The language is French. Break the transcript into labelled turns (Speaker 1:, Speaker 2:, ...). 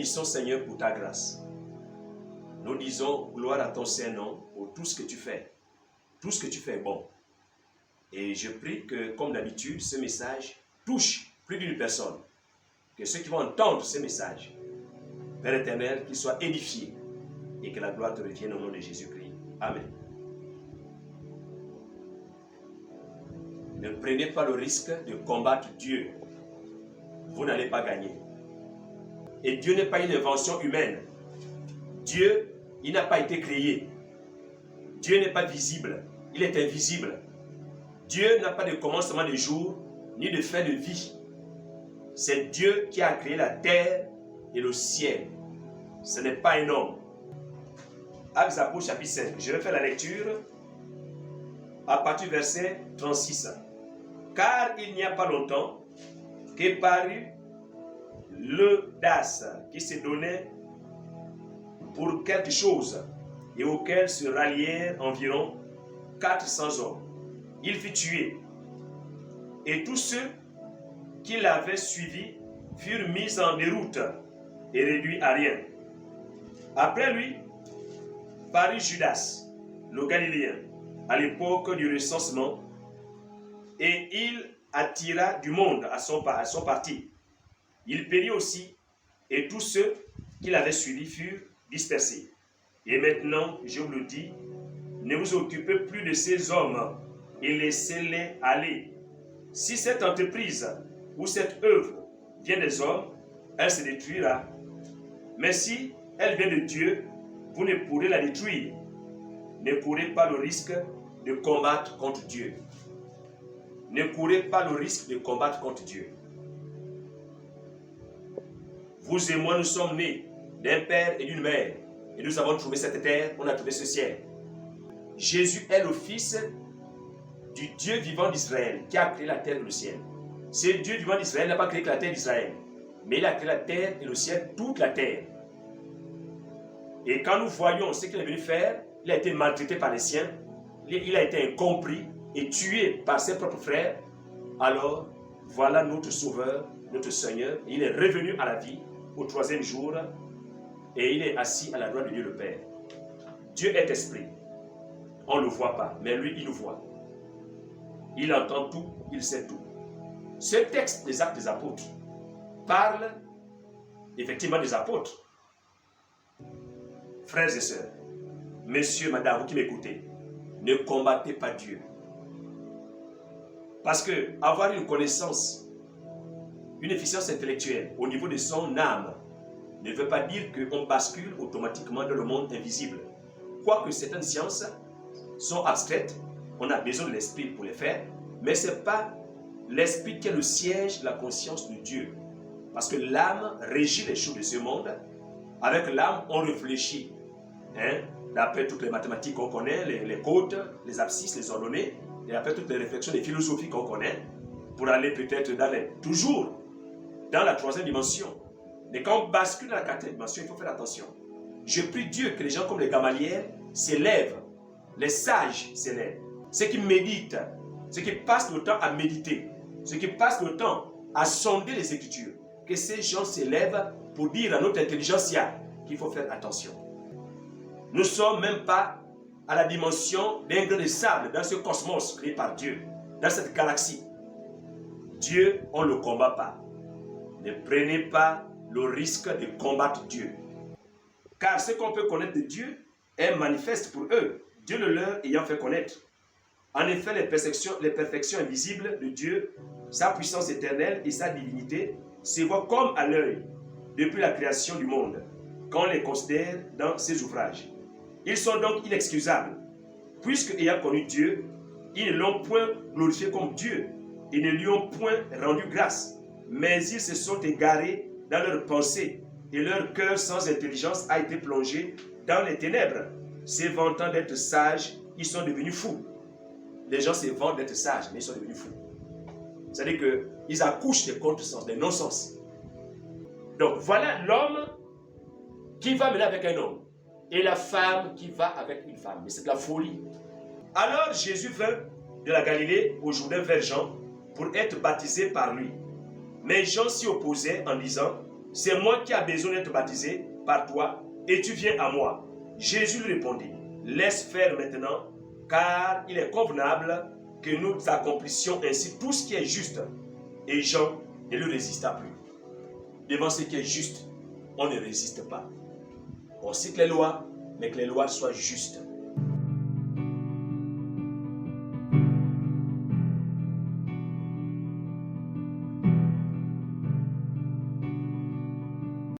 Speaker 1: bénissons Seigneur pour ta grâce. Nous disons gloire à ton Saint-Nom pour tout ce que tu fais. Tout ce que tu fais est bon. Et je prie que, comme d'habitude, ce message touche plus d'une personne. Que ceux qui vont entendre ce message, Père éternel, qu'ils soient édifiés et que la gloire te revienne au nom de Jésus-Christ. Amen. Ne prenez pas le risque de combattre Dieu. Vous n'allez pas gagner. Et Dieu n'est pas une invention humaine. Dieu, il n'a pas été créé. Dieu n'est pas visible. Il est invisible. Dieu n'a pas de commencement de jour, ni de fin de vie. C'est Dieu qui a créé la terre et le ciel. Ce n'est pas un homme. Actes des Apôtres, chapitre 5. Je vais faire la lecture à partir du verset 36. Car il n'y a pas longtemps qu'est paru l'audace qui se donnait pour quelque chose et auquel se rallièrent environ 400 hommes. Il fut tué et tous ceux qui l'avaient suivi furent mis en déroute et réduits à rien. Après lui parut Judas, le Galiléen, à l'époque du recensement, et il attira du monde à son parti. Il périt aussi, et tous ceux qui l'avaient suivi furent dispersés. Et maintenant, je vous le dis, ne vous occupez plus de ces hommes et laissez-les aller. Si cette entreprise ou cette œuvre vient des hommes, elle se détruira. Mais si elle vient de Dieu, vous ne pourrez la détruire. Ne courez pas le risque de combattre contre Dieu. Ne courez pas le risque de combattre contre Dieu. Vous et moi, nous sommes nés d'un père et d'une mère. Et nous avons trouvé cette terre, on a trouvé ce ciel. Jésus est le Fils du Dieu vivant d'Israël qui a créé la terre et le ciel. Ce Dieu vivant d'Israël n'a pas créé que la terre d'Israël, mais il a créé la terre et le ciel, toute la terre. Et quand nous voyons ce qu'il est venu faire, il a été maltraité par les siens, il a été incompris et tué par ses propres frères. Alors, voilà notre Sauveur, notre Seigneur. Il est revenu à la vie au 3e jour et il est assis à la droite de Dieu le Père. Dieu est esprit. On ne le voit pas, mais lui, il nous voit. Il entend tout, il sait tout. Ce texte des Actes des Apôtres parle effectivement des apôtres. Frères et sœurs, messieurs, madame, vous qui m'écoutez, ne combattez pas Dieu. Parce que avoir une connaissance, une efficience intellectuelle au niveau de son âme ne veut pas dire qu'on bascule automatiquement dans le monde invisible. Quoique certaines sciences sont abstraites, on a besoin de l'esprit pour les faire, mais ce n'est pas l'esprit qui est le siège de la conscience de Dieu. Parce que l'âme régit les choses de ce monde. Avec l'âme, on réfléchit. D'après toutes les mathématiques qu'on connaît, les côtes, les abscisses, les ordonnées, et après toutes les réflexions, les philosophies qu'on connaît, pour aller peut-être toujours dans la 3e dimension. Mais quand on bascule dans la 4e dimension, il faut faire attention. Je prie Dieu que les gens comme les Gamaliel s'élèvent, les sages s'élèvent, ceux qui méditent, ceux qui passent le temps à méditer, ceux qui passent le temps à sonder les Écritures, que ces gens s'élèvent pour dire à notre intelligentsia qu'il faut faire attention. Nous ne sommes même pas à la dimension d'un grain de sable dans ce cosmos créé par Dieu, dans cette galaxie. Dieu, on ne le combat pas. Ne prenez pas le risque de combattre Dieu. Car ce qu'on peut connaître de Dieu est manifeste pour eux, Dieu le leur ayant fait connaître. En effet, les perfections invisibles de Dieu, sa puissance éternelle et sa divinité, se voient comme à l'œil depuis la création du monde, quand on les considère dans ses ouvrages. Ils sont donc inexcusables, puisque ayant connu Dieu, ils ne l'ont point glorifié comme Dieu et ne lui ont point rendu grâce, mais ils se sont égarés dans leurs pensées et leur cœur sans intelligence a été plongé dans les ténèbres. Se vantant d'être sages, ils sont devenus fous. Les gens se vantent d'être sages, mais ils sont devenus fous. C'est-à-dire qu'ils accouchent des contresens, des non-sens. Donc voilà l'homme qui va mener avec un homme et la femme qui va avec une femme. Mais c'est de la folie. Alors Jésus vint de la Galilée au Jourdain vers Jean pour être baptisé par lui. Mais Jean s'y opposait en disant: c'est moi qui ai besoin d'être baptisé par toi et tu viens à moi. Jésus lui répondit, laisse faire maintenant, car il est convenable que nous accomplissions ainsi tout ce qui est juste. Et Jean ne lui résista plus. Devant ce qui est juste, on ne résiste pas. On cite les lois, mais que les lois soient justes.